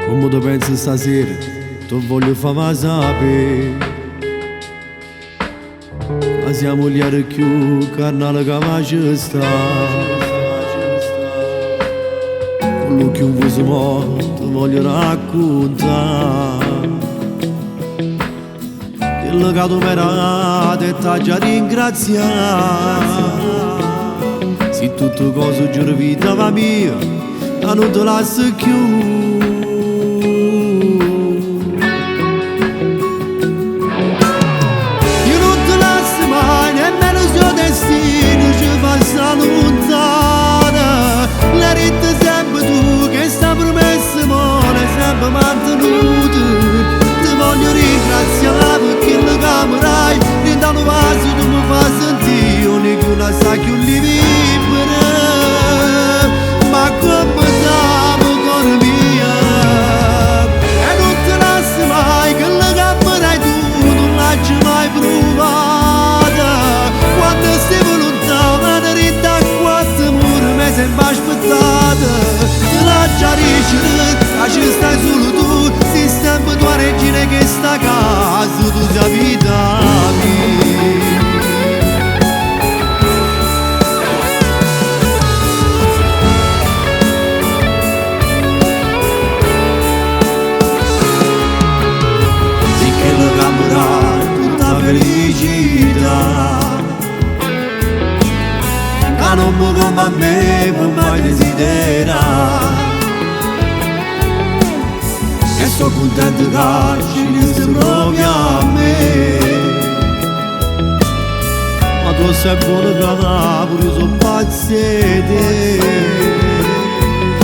Come pensi stasera, tu voglio fare ma sapere. Ma siamo gli più carnale che mai ci sta. Quello che un viso morto voglio raccontare. Quello che tu mi hai detto a già ringraziare. Se tutte cose giuro vita va mia, ma non te lascio più. Mantenuto, ti voglio ringraziare perché la camerai, rindano vaso tu mi fai sentire, non che una sa che un libera, ma come siamo con mia, e non ti lasci mai che la camerai tu non l'hai mai provata, quando stai lontana rinda qua ti muore, mi sembra aspettata, ti lascia ricevere. Ci stai solo tu, sei sempre tua regina che sta a casa, tu sei vita mia. Sì che la camera tutta felicità, che non mi come a me può mai desiderare. E sto contento che ci resti proprio a me. Ma tu sei buono che pure io sono pazzo di te.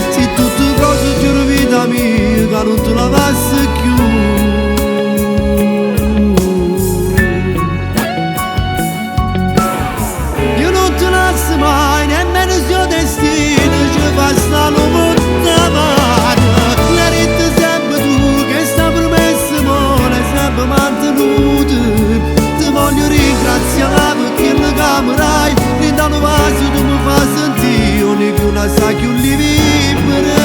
Se tutte cose giuro vita mia che non te la passi più. Io non te lascio mai, nemmeno se io destino ci fa stare lontano. Mantenuto, ti voglio ringraziare perché la camerai, rindano vaso tu mi fai sentire, non che una sa che un libera,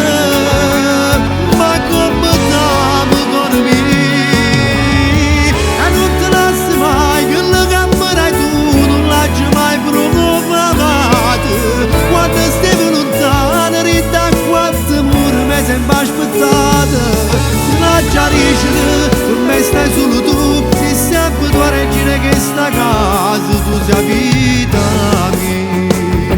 ma come siamo con me, e non ti lasci mai che la camerai tu non l'hai mai provata, quando stai lontana rinda qua ti muore, mi sembra aspettata, ti lascia ricevere. Stai solo tu, sei sempre tua regina che sta a casa, tu sei vita mia.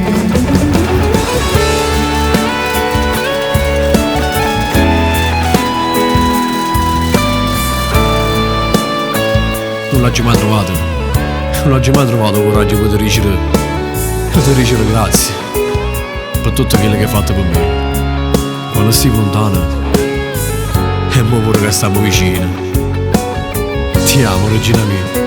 Non l'ho mai trovato, non ho mai trovato il coraggio per dire grazie per tutto quello che hai fatto per me. Quando stai lontana e mo pure che stiamo vicini. Ti amo, regina mia.